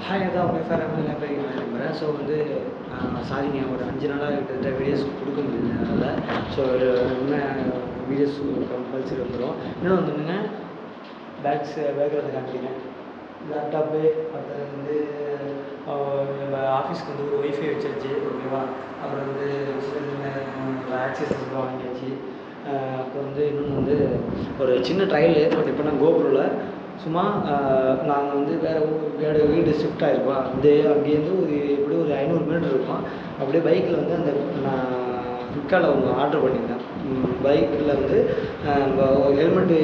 Hi அதான் prefer library நம்புகிறேன். So வந்து சாரிங்க, ஒரு 5 நாளாக கிட்டத்தட்ட வீடியோஸ் கொடுக்க முடியல அதனால். ஸோ இன்னும் வீடியோஸ் கம்பல்சரி வந்துடும். இன்னும் வந்துங்க பேக்ரவுண்ட் காமிக்கிறேன். லேப்டாப்பு அடுத்தது வந்து நம்ம ஆஃபீஸ்க்கு வந்து ஒரு ஒய்ஃபை வச்சாச்சு, ஓகேவா. அப்புறம் வந்து சின்ன ஆக்சஸஸ் வாங்கியாச்சு. அப்புறம் வந்து இன்னொன்று வந்து ஒரு சின்ன ட்ரையலு. இப்போ நான் கோபுரில் சும்மா நாங்கள் வந்து வேறு வீடு ஷிஃப்ட் ஆகிருக்கோம். அங்கேருந்து எப்படியும் ஒரு 500 மீட்டர் இருக்கும். அப்படியே பைக்கில் வந்து அந்த நான் ஃப்ளிப்கார்ட்டில் ஒன்று ஆர்டர் பண்ணியிருந்தேன். பைக்கில் வந்து ஹெல்மெட்டு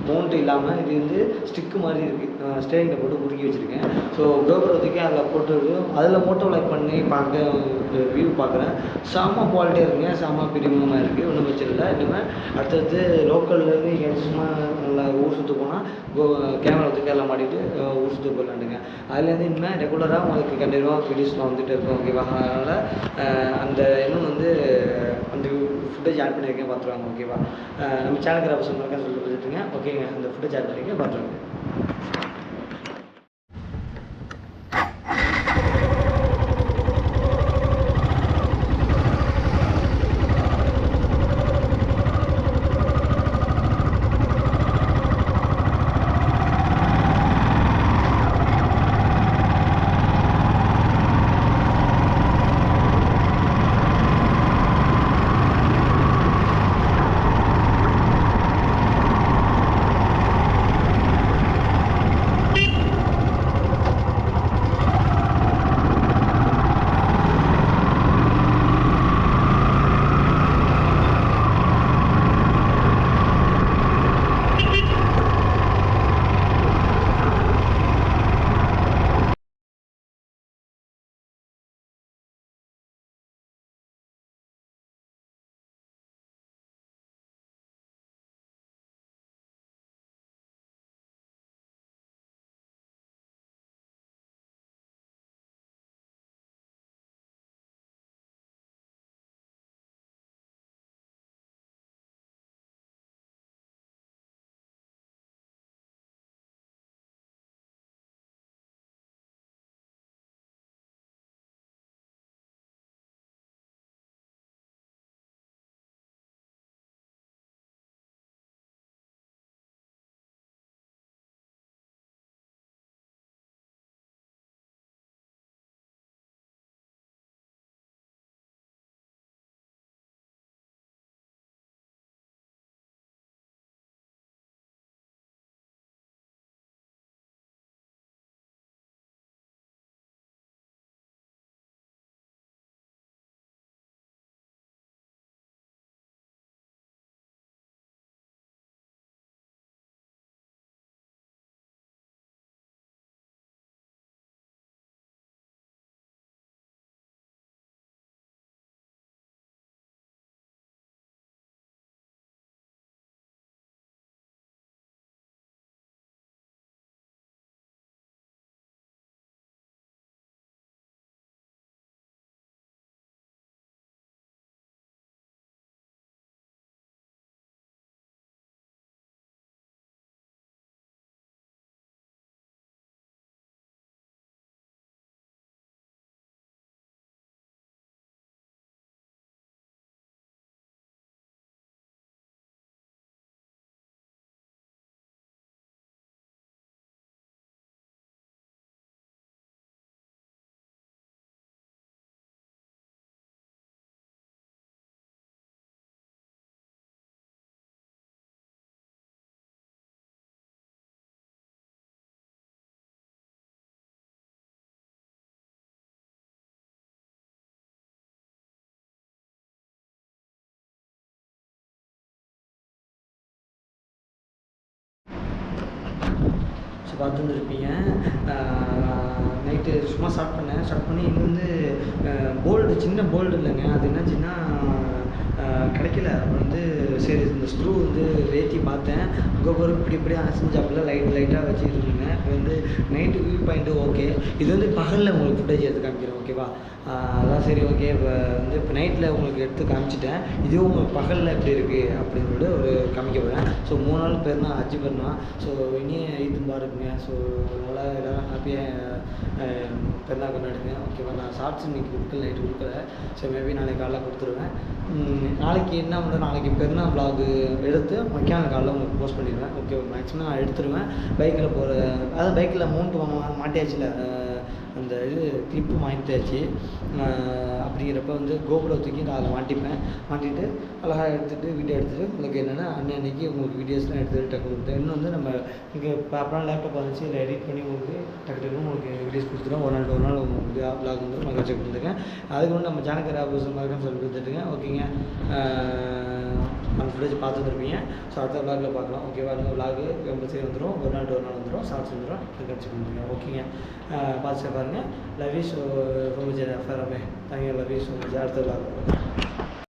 மவுண்ட் இல்லாமல் இது வந்து ஸ்டிக்கு மாதிரி இருக்குது. ஸ்டேரிங்கில் போட்டு குறுக்கி வச்சுருக்கேன். ஸோ கோபுரத்துக்கே அதில் போட்டு அதில் மோட்டோ லைக் பண்ணி வியூ பார்க்குறேன். செம்ம குவாலிட்டியாக இருக்குங்க, செம்ம பிரிமியமாக இருக்குது. ஒன்றும் பிரச்சனை இல்லை. இனிமேல் அடுத்தடுத்து லோக்கல்லேருந்து எங்கேயாச்சும் சும்மா நல்லா ஊர் சுற்ற போனால் கேமரா வச்சு கேரளா மாட்டிட்டு ஊர் சுற்ற போடலாண்டுங்க. அதுலேருந்து இனிமேல் ரெகுலராக உங்களுக்கு கண்டிப்பாக வீடியோஸ்லாம் வந்துட்டு இருக்கும், ஓகேவா. அதனால் அந்த இன்னொன்று வந்து அந்த ஃபுட்டேஜ் ஆட் பண்ணியிருக்கேன், பார்த்துருவாங்க, ஓகேவா. நம்ம சேனலுக்கு ரெப்ரசன்ட் இருக்கேன்னு சொல்லிட்டு பார்த்துட்டுங்க, ஓகேங்க. அந்த ஃபுட்டேஜ் ஆட் பண்ணியிருக்கேன், பார்த்துருவாங்க. பார்த்துருந்துருப்பீங்க. நைட்டு சும்மா ஸ்டார்ட் பண்ணி இது வந்து போல்டு, சின்ன போல்டு இல்லைங்க. அது என்னாச்சுன்னா கிடைக்கல. அப்புறம் வந்து சரி இந்த ஸ்க்ரூ வந்து ஏற்றி பார்த்தேன். அதுக்கப்புறம் இப்படி அசைஞ்சாப்புல லைட்டாக வச்சுக்கிட்டு இருந்தேன். இப்போ வந்து நைட்டு வியூ பாயிண்ட்டு ஓகே. இது வந்து பகலில் உங்களுக்கு ஃபுட்டேஜ் எடுத்து காமிக்கிறேன், ஓகேவா? அதான் சரி, ஓகே. இப்போ நைட்டில் உங்களுக்கு எடுத்து காமிச்சிட்டேன். இதுவும் உங்களுக்கு பகலில் எப்படி இருக்குது அப்படின்னு சொல்லிட்டு ஒரு காமிக்க போகிறேன். ஸோ 3 நாள் பெருநாள், ஹஜ் பெருநாள். ஸோ இனிய ஈத் முபாரக்குங்க. ஸோ நல்லா எல்லோரும் ஹாப்பியாக பெருநாள் கொண்டாடுங்க, ஓகேவா? நான் ஷார்ட்ஸ் இன்றைக்கி கொடுக்கல, நைட்டு கொடுக்கல. ஸோ மேபி நாளைக்கு காலைல கொடுத்துருவேன். நாளைக்கு என்ன பண்ணுறேன், நாளைக்கு பெருநாள் வ்ளாகு எடுத்து மத்தியானம் காலைல உங்களுக்கு போஸ்ட் பண்ணிடுவேன், ஓகே? மேக்ஸிமம் நான் எடுத்துடுவேன். பைக்கில் போகிற அதாவது பைக்கில் மவுண்ட் மாட்டியாச்சுல, அந்த இது கிளிப்பு மாட்டியாச்சு. அப்படிங்கிறப்ப வந்து கோபுரை தூக்கி நான் அதில் மாட்டிட்டு அழகாக எடுத்துகிட்டு வீடியோ எடுத்துகிட்டு உங்களுக்கு என்னென்னா அன்னைக்கு உங்களுக்கு வீடியோஸ்லாம் எடுத்துகிட்டு டக்கு கொடுத்தேன். இன்னும் வந்து நம்ம இங்கே அப்புறம் லேப்டாப் வந்துச்சு, இல்லை எடிட் பண்ணி உங்களுக்கு டக்கு உங்களுக்கு வீடியோஸ் கொடுத்துருவோம். ஒரு நாள் உங்களுக்கு வ்ளாக் வந்து மகிழ்ச்சி கொடுத்துருக்கேன். அதுக்கு வந்து நம்ம சேனல் ஆபோசம் மாதிரி சொல்லி கொடுத்துட்டுங்க, ஓகேங்க? அந்த ஃபுட்டேஜ் பார்த்து வந்துருப்பீங்க. ஸோ அடுத்த வ்ளாகில் பார்க்கலாம், ஓகேவா? இந்த வ்ளாகு கம்பல்சரி வந்துடும், ஒரு நாள் வந்துடும், ஷார்ட்ஸ் வந்துடும், கட்சி பண்ணுறீங்க, ஓகேங்க? பார்த்து பாருங்கள். Love you so much. Thank you, love you so much. அடுத்த வ்ளாக்.